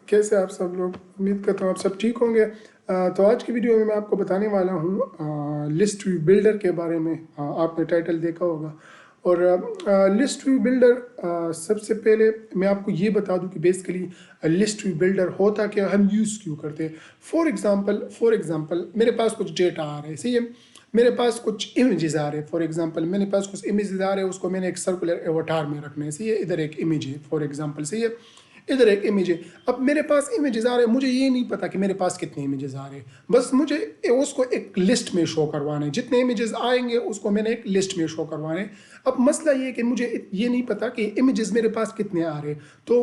कैसे आप सब लोग? उम्मीद करता हूँ आप सब ठीक होंगे। तो आज की वीडियो में मैं आपको बताने वाला हूँ लिस्ट व्यू बिल्डर के बारे में। आपने टाइटल देखा होगा। और लिस्ट व्यू बिल्डर सबसे पहले मैं आपको ये बता दूं कि बेसिकली लिस्ट व्यू बिल्डर होता क्या, हम यूज़ क्यों करते हैं। फॉर एग्जांपल मेरे पास कुछ डेटा आ रहा है, सही है। मेरे पास कुछ इमेजेस आ रहे हैं। फॉर एग्जांपल मेरे पास कुछ इमेजेस आ रहे हैं, उसको मैंने एक सर्कुलर एवटार में रखना है, सही है। इधर एक इमेज है फॉर एग्जांपल, सही है। इधर एक इमेज है। अब मेरे पास इमेजेस आ रहे हैं, मुझे ये नहीं पता कि मेरे पास कितने इमेजेस आ रहे हैं। बस मुझे उसको एक लिस्ट में शो करवाना है। जितने इमेजेस आएंगे उसको मैंने एक लिस्ट में शो करवाना है। अब मसला ये है कि मुझे ये नहीं पता कि इमेजेस मेरे पास कितने आ रहे हैं। तो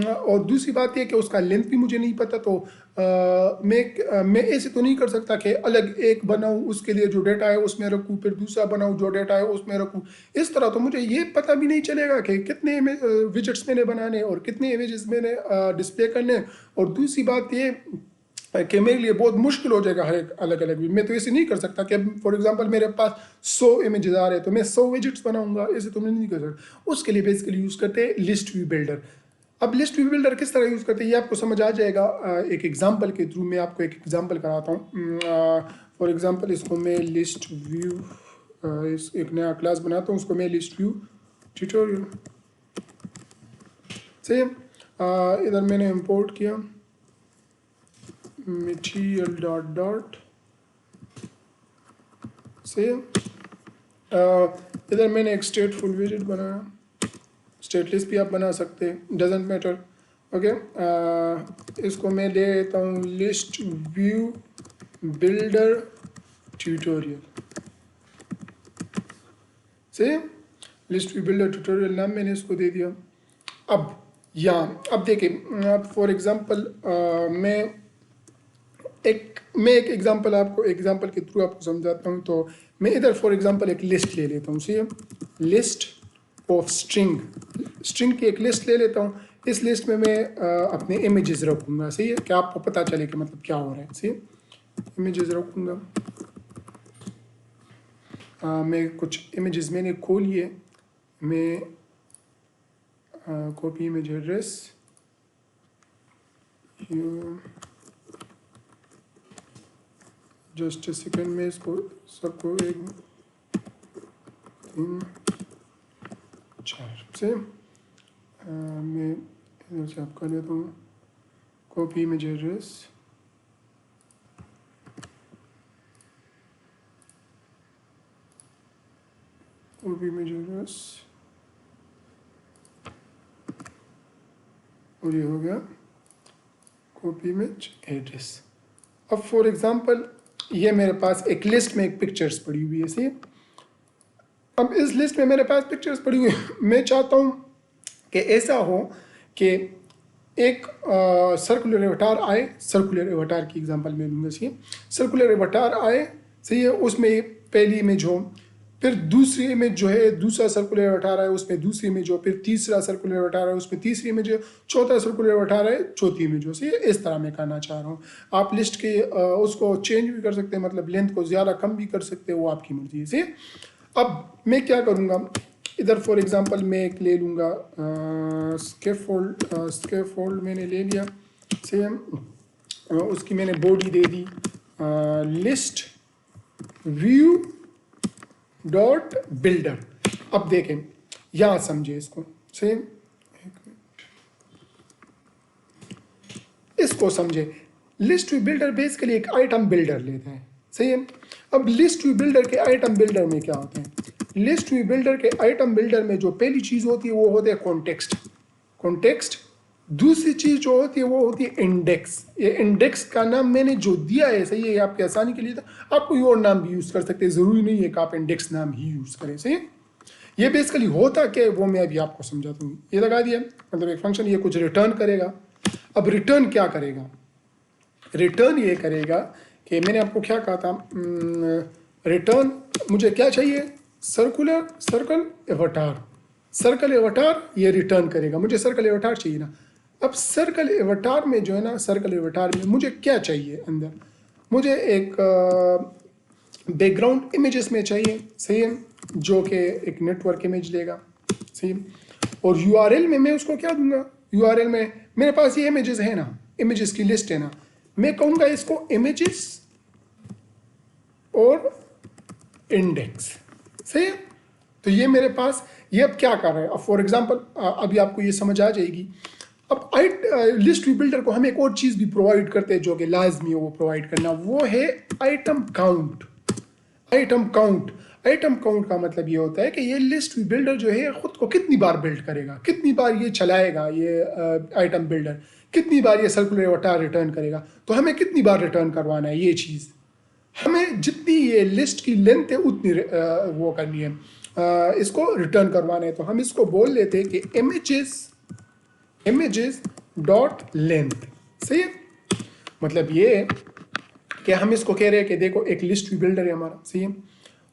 और दूसरी बात यह कि उसका लेंथ भी मुझे नहीं पता। तो मैं ऐसे तो नहीं कर सकता कि अलग एक बनाऊं, उसके लिए जो डेटा है उसमें रखूं, फिर दूसरा बनाऊं जो डेटा है उसमें रखूं। इस तरह तो मुझे ये पता भी नहीं चलेगा कि कितने विजेट्स मैंने बनाने और कितने इमेजेस मैंने डिस्प्ले करने। और दूसरी बात ये कि मेरे लिए बहुत मुश्किल हो जाएगा हर एक अलग अलग। मैं तो ऐसे नहीं कर सकता कि फॉर एग्जांपल मेरे पास 100 इमेजेस आ रहे हैं तो मैं 100 विजेट्स बनाऊंगा, ऐसे तो मैं नहीं कर सकता। उसके लिए बेसिकली यूज़ करते हैं लिस्ट व्यू बिल्डर। अब लिस्ट व्यू बिल्डर किस तरह यूज़ करते हैं ये आपको समझ आ जाएगा एक एग्जांपल के थ्रू। मैं आपको एक एग्जांपल कराता हूँ। फॉर एग्जांपल इसको मैं लिस्ट व्यू एक नया क्लास बनाता हूँ, उसको मैं लिस्ट व्यू ट्यूटोरियल से इधर मैंने इंपोर्ट किया मटेरियल डॉट डॉट से इधर मैंने एक स्टेटफुल विजेट बनाया। स्टेट लिस्ट भी आप बना सकते हैं, डजेंट मैटर। ओके, इसको मैं ले लेता हूँ लिस्ट व्यू बिल्डर ट्यूटोरियल से। लिस्ट व्यू बिल्डर ट्यूटोरियल नाम मैंने इसको दे दिया। अब देखिए, फॉर एग्जांपल मैं एक एग्जांपल के थ्रू आपको समझाता हूँ। तो मैं इधर फॉर एग्जांपल एक लिस्ट ले लेता हूँ, सही है। लिस्ट ऑफ स्ट्रिंग की एक लिस्ट ले लेता हूँ। इस लिस्ट में मैं अपने इमेजेस रखूँगा, सही है, कि आपको पता चले कि मतलब क्या हो रहा है, सही है। इमेजेस रखूँगा। मैं कुछ इमेजेस मैंने खोल लिए। मैं copy image address just a second में इसको सबको 1 3 4 से मैं इधर से आप कर लेता हूँ copy image address. Copy image address और ये हो गया कॉपी इमेज एड्रेस। अब फॉर एग्जांपल ये मेरे पास एक लिस्ट में एक पिक्चर्स पड़ी हुई है, सही। अब इस लिस्ट में मेरे पास पिक्चर्स पड़ी हुई है। मैं चाहता हूँ कि ऐसा हो कि एक सर्कुलर एवटार आए। सर्कुलर एवटार की एग्जांपल मैं दूंगा, सही। सर्कुलर एवटार आए, सही है, उसमें पहली इमेज हो, फिर दूसरी इमेज जो है दूसरा सर्कुलर एवटार आए उसमें दूसरी इमेज हो, फिर तीसरा सर्कुलर एवटार आए उसमें तीसरी इमेज हो, चौथा सर्कुलर एवटार आए चौथी इमेज हो, सही है। इस तरह मैं करना चाह रहा हूँ। आप लिस्ट के उसको चेंज भी कर सकते हैं, मतलब लेंथ को ज़्यादा कम भी कर सकते हैं, वो आपकी मर्जी है, सही। अब मैं क्या करूँगा, इधर फॉर एग्जांपल मैं एक ले लूँगा स्केफोल्ड मैंने ले लिया, सेम। उसकी मैंने बॉडी दे दी लिस्ट व्यू डॉट बिल्डर। अब देखें, यहाँ समझे इसको, सेम, इसको समझे। लिस्ट व्यू बिल्डर बेसिकली एक आइटम बिल्डर लेता है, सही है। अब लिस्ट व्यू बिल्डर के आइटम बिल्डर में क्या होते हैं? लिस्ट व्यू बिल्डर के आइटम बिल्डर में जो पहली चीज होती है वो होता है कॉन्टेक्स्ट। दूसरी चीज जो होती है वो होती है इंडेक्स। ये इंडेक्स का नाम मैंने जो दिया है, सही है, आपकी आसानी के लिए था। आप कोई और नाम भी यूज कर सकते हैं, जरूरी नहीं है कि आप इंडेक्स नाम ही यूज करें, सही है। ये बेसिकली होता क्या है वो मैं अभी आपको समझाता हूँ। ये लगा दिया, मतलब एक फंक्शन ये कुछ रिटर्न करेगा। अब रिटर्न क्या करेगा? रिटर्न ये करेगा कि मैंने आपको क्या कहा था, रिटर्न मुझे क्या चाहिए, सर्कल एवटार ये रिटर्न करेगा। मुझे सर्कल एवटार चाहिए ना। अब सर्कल एवटार में जो है ना, सर्कल एवटार में मुझे क्या चाहिए अंदर? मुझे एक बैकग्राउंड इमेजेस में चाहिए, सही है, जो कि एक नेटवर्क इमेज लेगा, सही। और यूआरएल में मैं उसको क्या दूंगा? यूआरएल में मेरे पास ये इमेजेस है ना, इमेजेस की लिस्ट है ना, मैं कहूँगा इसको इमेजेस और इंडेक्स। सही है। तो ये मेरे पास ये अब क्या कर रहा है, अब फॉर एग्जांपल अभी आपको ये समझ आ जाएगी। अब लिस्ट व्यू बिल्डर को हम एक और चीज़ भी प्रोवाइड करते हैं जो कि लाजमी है वो प्रोवाइड करना, वो है item count. Item count, item count का मतलब ये होता है कि ये लिस्ट व्यू बिल्डर जो है खुद को कितनी बार बिल्ड करेगा, कितनी बार ये चलाएगा, ये आइटम बिल्डर कितनी बार ये सर्कुलर अवतार रिटर्न करेगा, तो हमें कितनी बार रिटर्न करवाना है ये चीज़। हमें जितनी ये लिस्ट की लेंथ है उतनी वो करनी है, इसको रिटर्न करवाना है। तो हम इसको बोल लेते हैं कि इमेजेस डॉट लेंथ। सही है। मतलब ये कि हम इसको कह रहे हैं कि देखो एक लिस्ट व्यू बिल्डर है हमारा, सही है,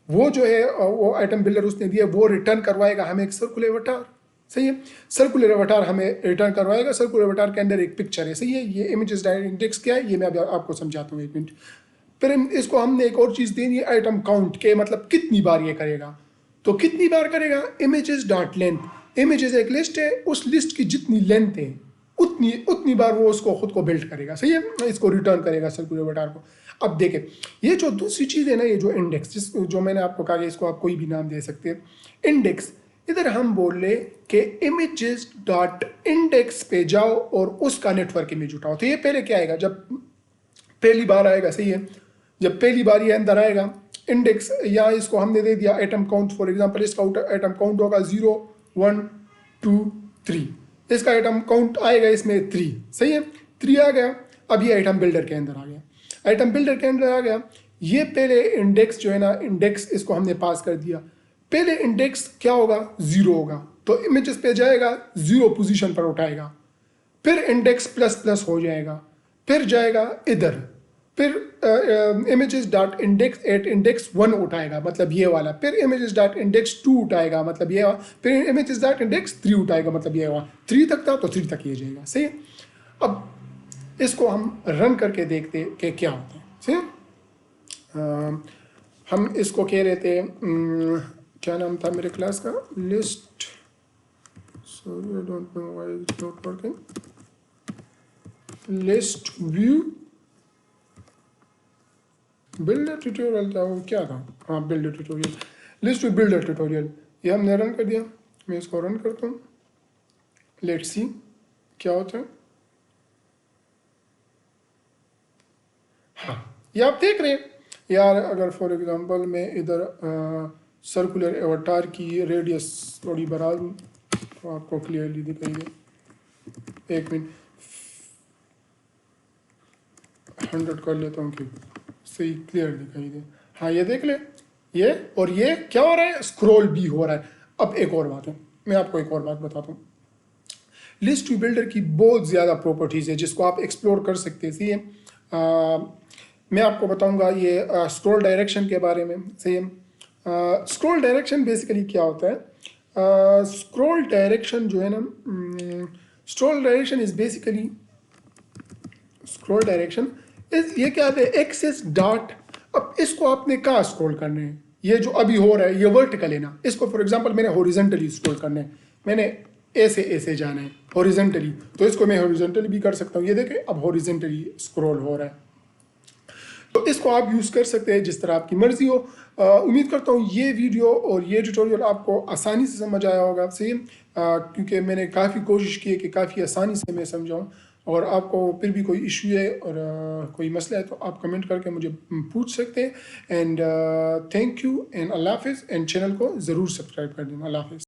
वो जो है वो आइटम बिल्डर उसने दिया, वो रिटर्न करवाएगा हमें एक सर्कुलर अवतार। सही है। सर्कुलर अवतार हमें रिटर्न करवाएगा, सर्कुलर अवतार के अंदर एक पिक्चर है। सही है। ये इमेजेस डॉट इंडेक्स क्या है ये मैं अभी आपको समझाता हूँ, एक मिनट। फिर इसको हमने एक और चीज़ देनी है आइटम काउंट के, मतलब कितनी बार ये करेगा। तो कितनी बार करेगा, इमेजेस डॉट लेंथ। इमेजेस एक लिस्ट है, उस लिस्ट की जितनी लेंथ है उतनी बार वो उसको खुद को बिल्ड करेगा। सही है। इसको रिटर्न करेगा सर्कुलर अवतार को। अब देखें ये जो दूसरी चीज़ है ना, ये जो इंडेक्स, जो मैंने आपको कहा इसको आप कोई भी नाम दे सकते हैं इंडेक्स। इधर हम बोल रहे कि इमेजेस डॉट इंडेक्स पे जाओ और उसका नेटवर्क इमेज उठाओ। तो ये पहले क्या आएगा, जब पहली बार आएगा। सही है। जब पहली बार ये अंदर आएगा इंडेक्स, या इसको हमने दे दिया आइटम काउंट, फॉर एग्जांपल इसका आइटम काउंट होगा 0 1 2 3, इसका आइटम काउंट आएगा इसमें 3। सही है। 3 आ गया। अब ये आइटम बिल्डर के अंदर आ गया, आइटम बिल्डर के अंदर आ गया। ये पहले इंडेक्स जो है ना, इंडेक्स इसको हमने पास कर दिया। पहले इंडेक्स क्या होगा, 0 होगा, तो इमेजेस पे जाएगा 0 पोजीशन पर उठाएगा। फिर इंडेक्स प्लस प्लस हो जाएगा, फिर जाएगा इधर, फिर images dot index at index 1 उठाएगा, मतलब ये वाला। फिर इमेजेस डॉट इंडेक्स 2 उठाएगा, मतलब ये वाला। फिर इमेजेस डॉट इंडेक्स 3 उठाएगा, मतलब ये वाला। 3 तक था तो 3 तक ये जाएगा। सही है। अब इसको हम रन करके देखते हैं कि क्या होता है। सही है। हम इसको कह रहे थे क्या नाम था मेरे क्लास का, list, sorry I don't know why it's not working, list view builder tutorial था वो, क्या था, हाँ builder tutorial, list view builder tutorial. ये हमने रन कर दिया। मैं इसको रन करता हूँ, लेट्स सी क्या होता है। हाँ ये आप देख रहे हैं यार, अगर फॉर एग्जांपल मैं इधर सर्कुलर अवतार की रेडियस थोड़ी बढ़ा दूँ तो आपको क्लियरली दिखाई दे। एक मिनट 100 कर लेता हूँ कि सही क्लियर दिखाई दे। हाँ ये देख ले, ये और ये क्या हो रहा है, स्क्रॉल भी हो रहा है। अब एक और बात है, मैं आपको एक और बात बताता हूँ। लिस्ट व्यू बिल्डर की बहुत ज़्यादा प्रॉपर्टीज़ है जिसको आप एक्सप्लोर कर सकते हैं। सही है। मैं आपको बताऊंगा ये स्क्रॉल डायरेक्शन के बारे में। सही है। स्क्रॉल डायरेक्शन बेसिकली क्या होता है, स्क्रॉल डायरेक्शन जो है ना, scroll direction is basically, scroll direction is ये क्या है, एक्सेस डॉट। अब इसको आपने कहाँ स्क्रॉल करना है, ये जो अभी हो रहा है ये वर्टिकल है ना, इसको फॉर एग्जांपल मैंने हॉरिजॉन्टली स्क्रॉल करना है, मैंने ऐसे जाना है हॉरिजॉन्टली, तो इसको मैं हॉरिजॉन्टली भी कर सकता हूँ। ये देखें अब हॉरिजॉन्टली स्क्रॉल हो रहा है। तो इसको आप यूज़ कर सकते हैं जिस तरह आपकी मर्जी हो। उम्मीद करता हूँ ये वीडियो और ये ट्यूटोरियल आपको आसानी से समझ आया होगा। सही, क्योंकि मैंने काफ़ी कोशिश की है कि काफ़ी आसानी से मैं समझाऊँ। और आपको फिर भी कोई इशू है और कोई मसला है तो आप कमेंट करके मुझे पूछ सकते हैं। एंड थैंक यू एंड अल्लाह हाफिज़। एंड चैनल को ज़रूर सब्सक्राइब कर देना। अल्लाह हाफिज़।